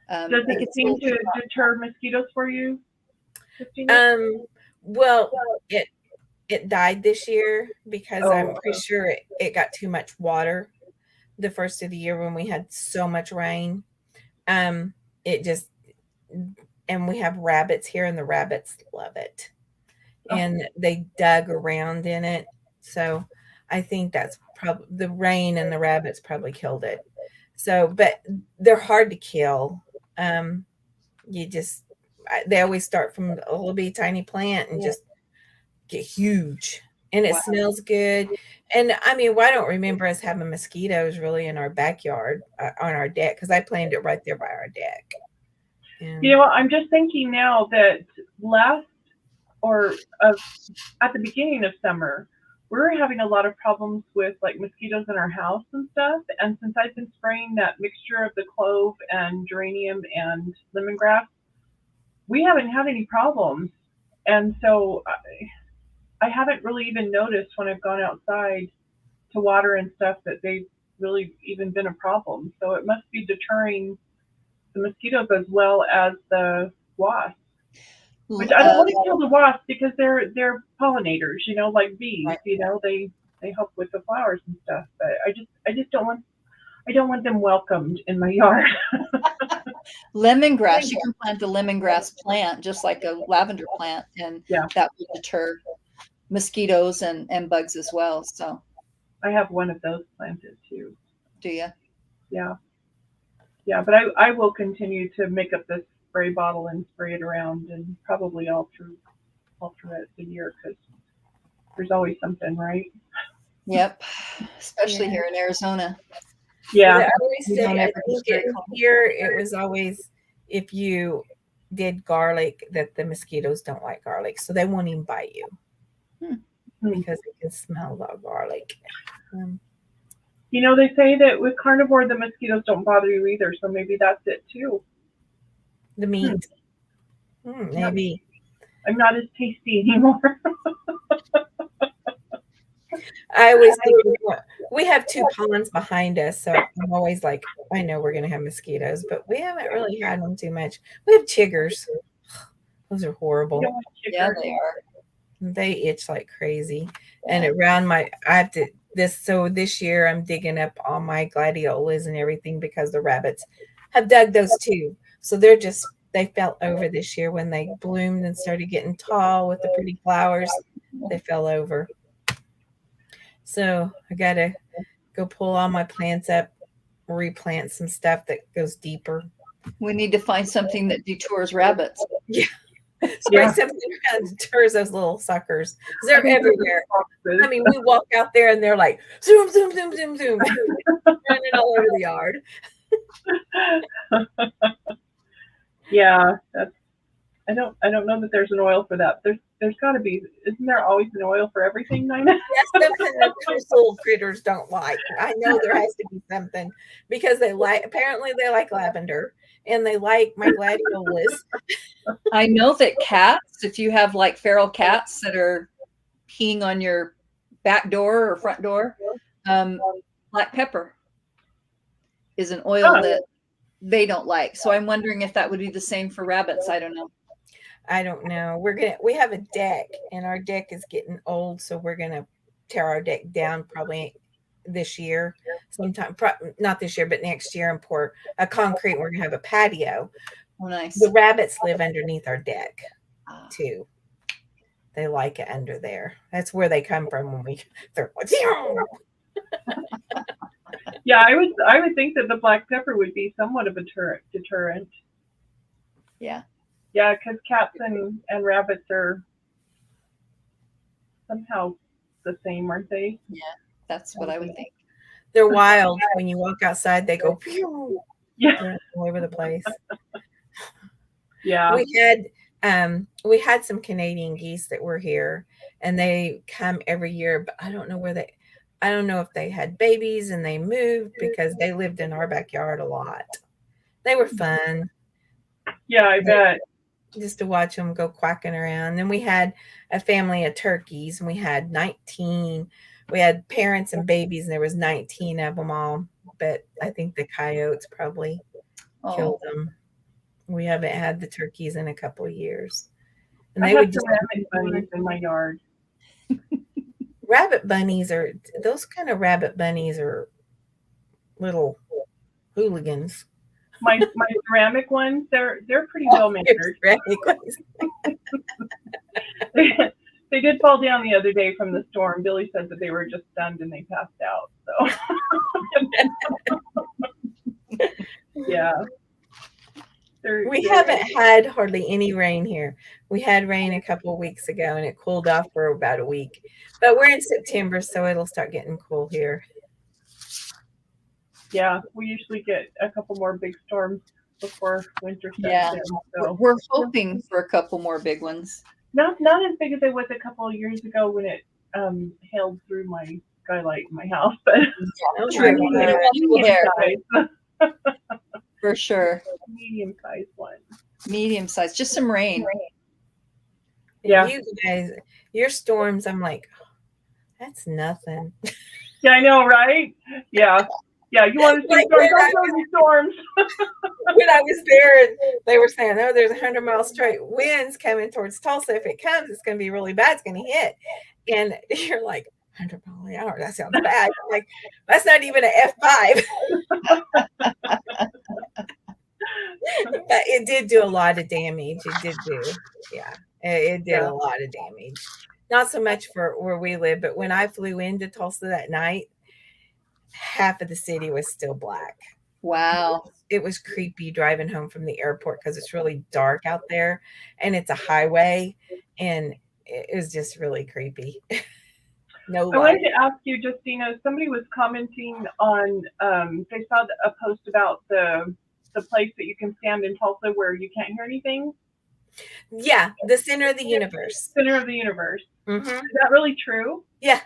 Does it it gets a seem little to too hot. deter mosquitoes for you, Christina? Well, it died this year because I'm Oh, pretty sure it got too much water the first of the year when we had so much rain. It just, and we have rabbits here, and the rabbits love it. And they dug around in it. So I think that's probably the rain, and the rabbits probably killed it. So, but they're hard to kill. Um, you just, they always start from a little bitty tiny plant and just get huge. And it Wow. smells good. And I mean, well, I don't remember us having mosquitoes really in our backyard on our deck, because I planted it right there by our deck. And you know what? I'm just thinking now that last or at the beginning of summer, we were having a lot of problems with like mosquitoes in our house and stuff. And since I've been spraying that mixture of the clove and geranium and lemongrass, we haven't had any problems. And so I haven't really even noticed when I've gone outside to water and stuff that they've really even been a problem. So it must be deterring the mosquitoes as well as the wasps. Which I don't want to kill the wasps because they're pollinators, like bees. Right. They help with the flowers and stuff. But I just don't want them welcomed in my yard. Lemongrass, you can plant a lemongrass plant just like a lavender plant, and Yeah. that will deter mosquitoes and bugs as well. So I have one of those planted too. do you? Yeah. Yeah, but I will continue to make up this spray bottle and spray it around, and probably all through the year, because there's always something, right? Yep. Especially here in Arizona. Yeah. I always We say, don't I ever think just very cold. here it was always, if you did garlic, that the mosquitoes don't like garlic, so they won't even bite you because they can smell the garlic. They say that with carnivore, the mosquitoes don't bother you either, so maybe that's it too. The meat, maybe. I'm not as tasty anymore. I always think we have 2 ponds behind us, so I'm always like, I know we're going to have mosquitoes, but we haven't really had them too much. We have chiggers. Those are horrible. Yeah, they are. They itch like crazy. And around I have to, this year I'm digging up all my gladiolas and everything because the rabbits have dug those too. So they fell over this year when they bloomed and started getting tall with the pretty flowers. They fell over. So I got to go pull all my plants up, replant some stuff that goes deeper. We need to find something that detours rabbits. Yeah. Spray something around and deters those little suckers. They're everywhere. I mean, we walk out there and they're like zoom, zoom, zoom, zoom, zoom, running all over the yard. Yeah, I don't know that there's an oil for that. There's got to be. Isn't there always an oil for everything, Nina? That's something that those little critters don't like. I know there has to be something because apparently they like lavender and they like my gladiolas. I know that cats, if you have like feral cats that are peeing on your back door or front door, black pepper is an oil that they don't like. So I'm wondering if that would be the same for rabbits. I don't know. We have a deck, and our deck is getting old, so we're gonna tear our deck down probably this year sometime, not this year but next year, and pour a concrete. We're gonna have a patio. Oh, nice. The rabbits live underneath our deck. too. They like it under there. That's where they come from they're like, "Phew." Yeah, I would think that the black pepper would be somewhat of a deterrent. Yeah. Yeah, because cats and rabbits are somehow the same, aren't they? Yeah, that's what I would think. They're wild. When you walk outside, they go pew. Yeah. They're all over the place. Yeah. We had some Canadian geese that were here, and they come every year, but I don't know if they had babies and they moved because they lived in our backyard a lot. They were fun. Yeah, I bet. Just to watch them go quacking around. Then we had a family of turkeys, and we had parents and babies, and there was 19 of them all. But I think the coyotes probably killed them. We haven't had the turkeys in a couple of years. And I they have would just ceramic bunnies in my yard. those kind of rabbit bunnies are little hooligans. My ceramic ones, they're pretty well mannered. They did fall down the other day from the storm. Billy said that they were just stunned and they passed out. So yeah. We haven't had hardly any rain here. We had rain a couple of weeks ago and it cooled off for about a week. But we're in September, so it'll start getting cool here. Yeah, we usually get a couple more big storms before winter sets in. So we're hoping for a couple more big ones. Not as big as it was a couple of years ago when it hailed through my skylight in my house, but for sure. Medium-sized one. Medium-sized, just some rain. Yeah. You guys, your storms, I'm like, that's nothing. Yeah, I know, right? Yeah. Yeah, you want to see storms? When I was there, they were saying, "Oh, there's 100-mile straight winds coming towards Tulsa. If it comes, it's going to be really bad. It's going to hit." And you're like, 100 miles an hour? That sounds bad. I'm like, that's not even an F5. But it did do a lot of damage. It did a lot of damage. Not so much for where we live, but when I flew into Tulsa that night, half of the city was still black. Wow. It was creepy driving home from the airport because it's really dark out there and it's a highway, and it was just really creepy. No light. I wanted to ask you, Justina, somebody was commenting on, they saw a post about the place that you can stand in Tulsa where you can't hear anything. Yeah, the center of the universe. Center of the universe. Mm-hmm. Is that really true? Yeah.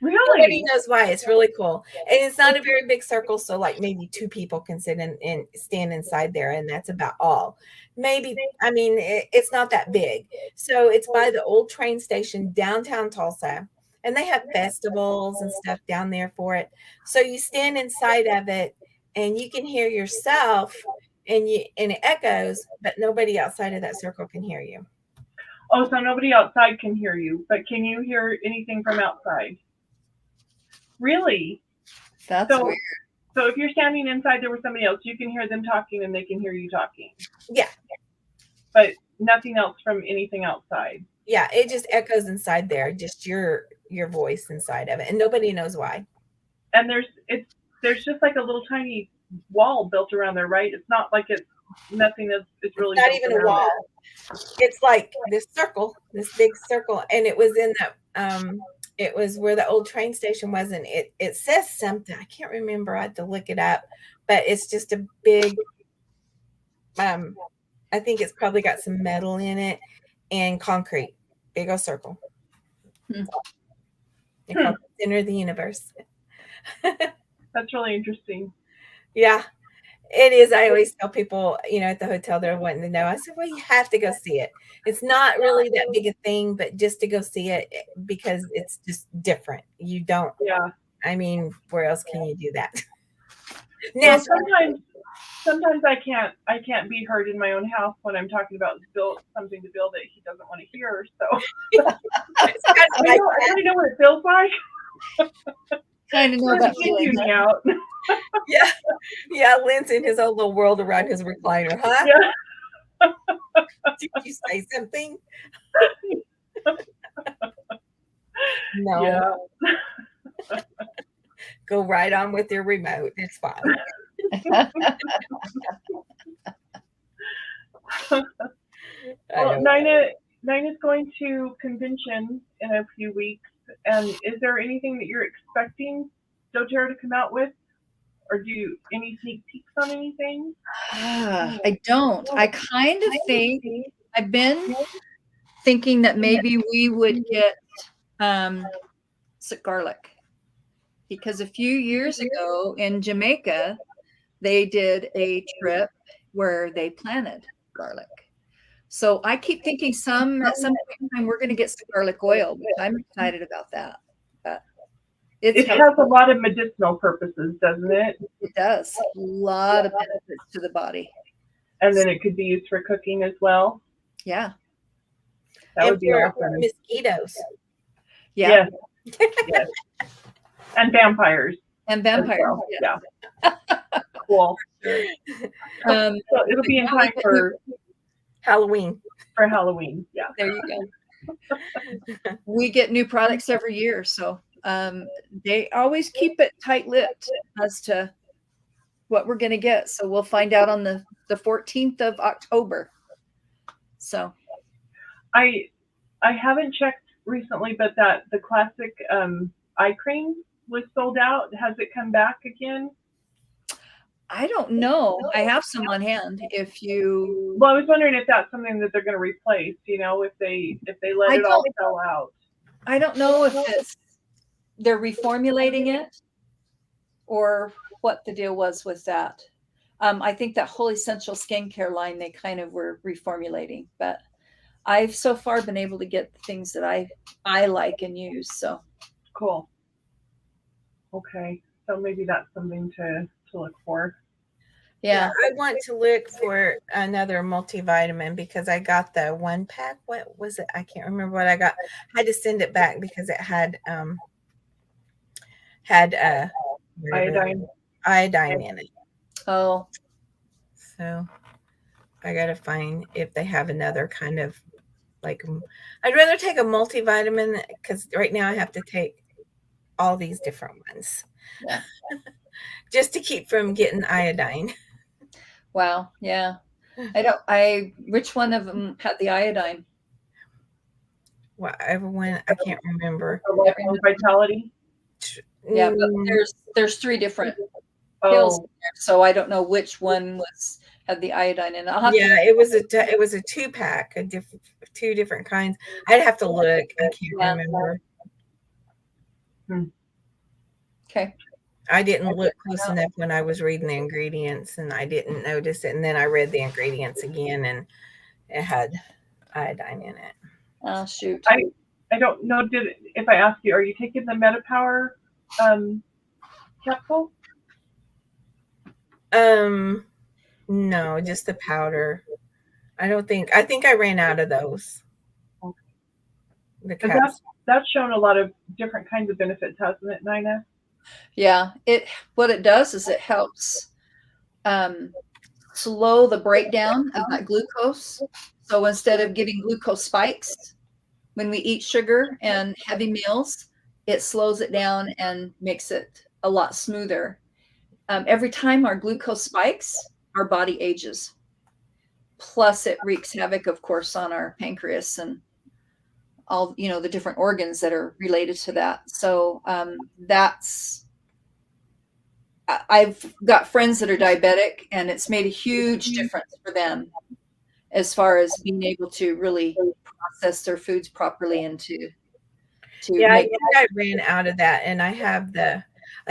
Really? Nobody knows why. It's really cool. And it's not a very big circle, so like maybe 2 people can sit and stand inside there, and that's about all. Maybe, I mean, it's not that big. So it's by the old train station downtown Tulsa, and they have festivals and stuff down there for it. So you stand inside of it, and you can hear yourself, and it echoes, but nobody outside of that circle can hear you. Oh, so nobody outside can hear you, but can you hear anything from outside? Really? That's weird. So if you're standing inside there with somebody else, you can hear them talking and they can hear you talking. Yeah. But nothing else from anything outside. Yeah, it just echoes inside there, just your voice inside of it, and nobody knows why. And there's just like a little tiny wall built around there, right? It's not like it's nothing that's really not even a wall. It's like this big circle, and it was in the it was where the old train station was, and it says something. I can't remember. I had to look it up, but it's just a big, I think it's probably got some metal in it and concrete. Big old circle. They call it the center of the universe. That's really interesting. Yeah, it is. I always tell people, at the hotel they're wanting to know. I said, well, you have to go see it. It's not really that big a thing, but just to go see it because it's just different. You don't. Yeah. I mean, where else can you do that? Well, sometimes I can't be heard in my own house when I'm talking about something to Bill that he doesn't want to hear. So I already know what it feels like. Kind of know that feeling. Out. Yeah. Lynn's in his own little world around his recliner, huh? Did you say something? No. Yeah. Go right on with your remote. It's fine. Well, Nina's going to convention in a few weeks, and is there anything that you're expecting doTERRA to come out with, or any sneak peeks on anything? I don't. I kind of think I've been thinking that maybe we would get garlic, because a few years ago in Jamaica they did a trip where they planted garlic. So I keep thinking at some point in time we're going to get some garlic oil, which I'm excited about that. But it has a lot of medicinal purposes, doesn't it? It does. A lot of benefits to the body. And then it could be used for cooking as well. Yeah. That would be awesome. Mosquitoes. Yeah. Yes. Yes. And vampires. And vampires. Well. Yeah. Cool. So it'll be in time for Halloween. For Halloween. Yeah. There you go. We get new products every year, so they always keep it tight-lipped as to what we're going to get. So we'll find out on the 14th of October. So I haven't checked recently, but the classic eye cream was sold out. Has it come back again? I don't know. I have some on hand. Well, I was wondering if that's something that they're going to replace. If they let it all sell out. I don't know if they're reformulating it or what the deal was with that. I think that whole essential skincare line they kind of were reformulating, but I've so far been able to get the things that I like and use. So cool. Okay, so maybe that's something to look for. Yeah, I want to look for another multivitamin because I got the 1-pack. What was it? I can't remember what I got. I had to send it back because it had iodine in it. Oh, so I gotta find if they have another kind of I'd rather take a multivitamin because right now I have to take all these different ones. Yeah. Just to keep from getting iodine. Wow. Yeah. Which one of them had the iodine? Whatever one, I can't remember. Vitality. Yeah, but there's 3 different pills in there, so I don't know which one had the iodine in it. It was a 2-pack, 2 different kinds. I'd have to look. I can't remember. Okay. I didn't look close enough when I was reading the ingredients, and I didn't notice it. And then I read the ingredients again, and it had iodine in it. Oh, shoot. I don't know. If I ask you, are you taking the MetaPower capsule? No, just the powder. I think I ran out of those. Okay. That's shown a lot of different kinds of benefits, hasn't it, Nina? Yeah, what it does is it helps slow the breakdown of that glucose. So instead of getting glucose spikes when we eat sugar and heavy meals, it slows it down and makes it a lot smoother. Every time our glucose spikes, our body ages. Plus it wreaks havoc, of course, on our pancreas and all, the different organs that are related to that. So I've got friends that are diabetic, and it's made a huge difference for them as far as being able to really process their foods properly and to I think I ran out of that, and I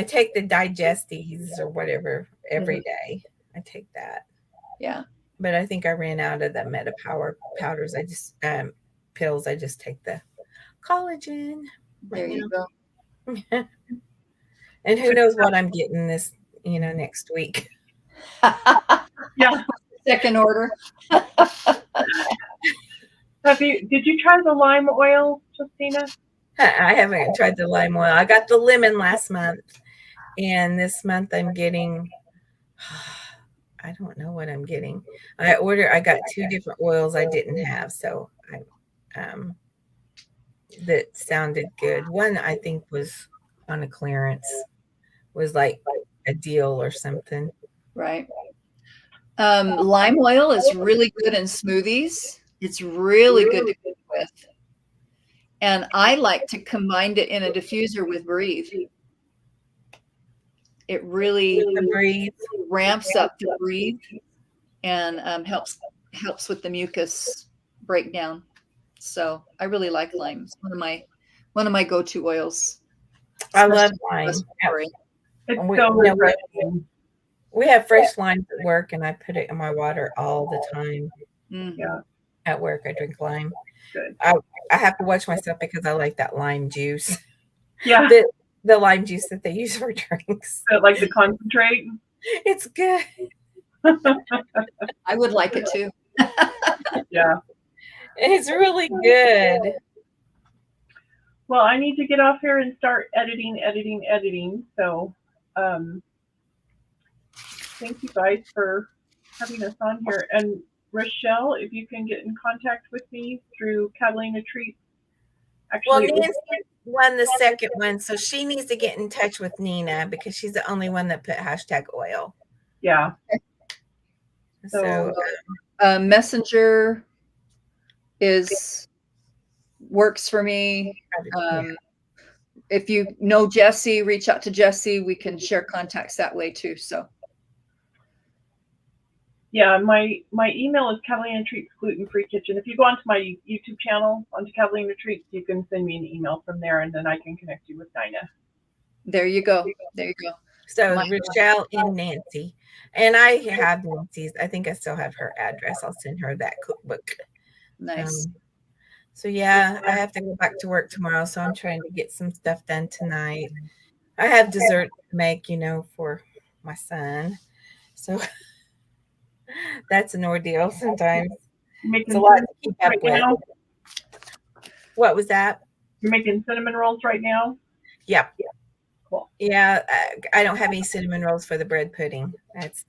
take the digestes or whatever every day. I take that. Yeah. But I think I ran out of the MetaPower powders. I just pills. I just take the collagen. There you go. And who knows what I'm getting this, next week. Yeah. Second order. Did you try the lime oil, Justina? I haven't tried the lime oil. I got the lemon last month, and this month I'm getting, I don't know what I'm getting. I got 2 different oils I didn't have, so that sounded good. One I think was on a clearance, was like a deal or something. Right. Lime oil is really good in smoothies. It's really good to cook with. And I like to combine it in a diffuser with Breathe. It really The Breathe. ramps up the Breathe and helps with the mucus breakdown. So I really like lime. It's one of my go-to oils. I love especially for lime. respiratory. It's We, so you know, refreshing. we have fresh limes at work, and I put it in my water all the time. Mm. Yeah, At work, I drink lime. good. I have to watch myself because I like that lime juice. Yeah, The lime juice that they use for drinks. so like the concentrate. It's good. I would like it too. Yeah. It's really good. Well, I need to get off here and start editing. So, thank you guys for having us on here. And Rochelle, if you can get in contact with me through Catalina Treats. Well, Actually, Nancy won the second one, so she needs to get in touch with Nina because she's the only one that put #oil. yeah. So Messenger works for me. yeah. If you know Jessie, reach out to Jessie. We can share contacts that way too. So Yeah, my email is Catalina Treats Gluten Free Kitchen. If you go onto my YouTube channel, onto Catalina Treats, you can send me an email from there, and then I can connect you with Dinah. there you go. There you go. So Rochelle and Nancy, and I have Nancy's. I think I still have her address. I'll send her that cookbook. Nice. So yeah, I have to go back to work tomorrow, so I'm trying to get some stuff done tonight. I have dessert to make, for my son. So that's an ordeal sometimes. It's a lot to keep up with. Now? What was that? You're making cinnamon rolls right now? Yep. Cool. Yeah, I don't have any cinnamon rolls for the bread pudding. It's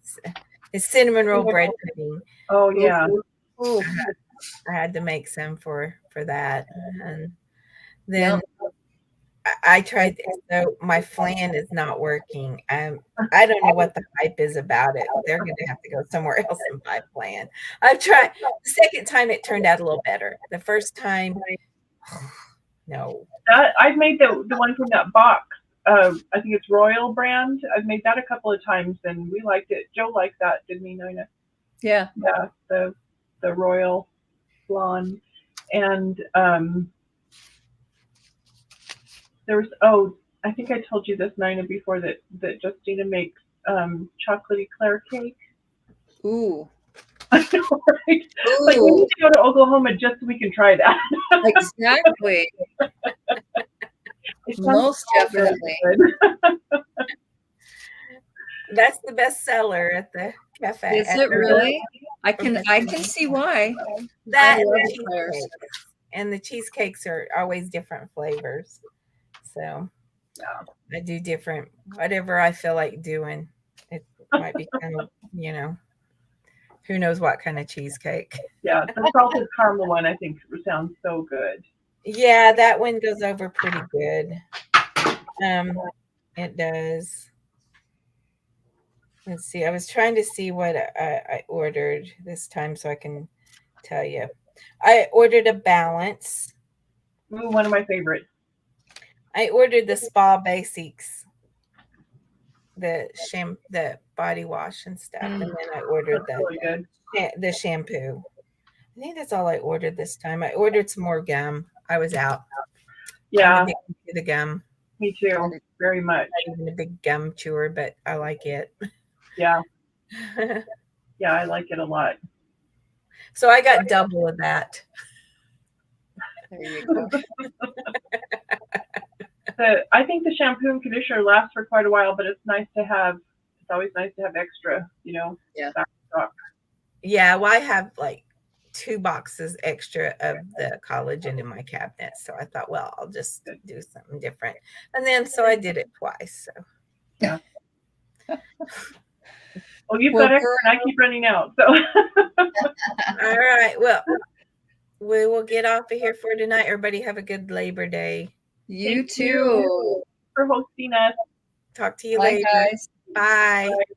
cinnamon roll bread pudding. Oh yeah. Ooh. I had to make some for that, and then I tried. So my flan is not working. I don't know what the hype is about it. They're going to have to go somewhere else and buy flan. I've tried. The second time it turned out a little better. The first time, no. I've made the one from that box. I think it's Royal brand. I've made that a couple of times, and we liked it. Joe liked that, didn't he, Nina? Yeah. Yeah, the Royal flan, and there was I think I told you this, Nina, before that Justina makes chocolatey Claire cake. Ooh. I know, right? Like we need to go to Oklahoma just so we can try that. Exactly. Most definitely. That's the best seller at the cafe. Is it really? I can see why. That and the cheesecakes are always different flavors. So I do different, whatever I feel like doing. It might be kind of, who knows what kind of cheesecake. Yeah, the salted caramel one I think sounds so good. Yeah, that one goes over pretty good. It does. Let's see. I was trying to see what I ordered this time so I can tell you. I ordered a balance. Ooh, one of my favorites. I ordered the Spa Basics, the body wash and stuff, and then I ordered the shampoo. I think that's all I ordered this time. I ordered some more gum. I was out. Yeah, I'm addicted to the gum. Me too, very much. Not even a big gum chewer, but I like it. Yeah. Yeah, I like it a lot. So I got double of that. There you go. I think the shampoo and conditioner lasts for quite a while, but it's always nice to have extra, Yeah. stock. Yeah, well, I have like 2 boxes extra of the collagen in my cabinet. So I thought, well, I'll just do something different. And then so I did it twice. So yeah. Well, you've Well, got extra, and I keep running out. So. All right. Well, we will get off of here for tonight. Everybody have a good Labor Day. You Thank too. you for hosting us. Talk to you Bye, later. guys. Bye. Bye.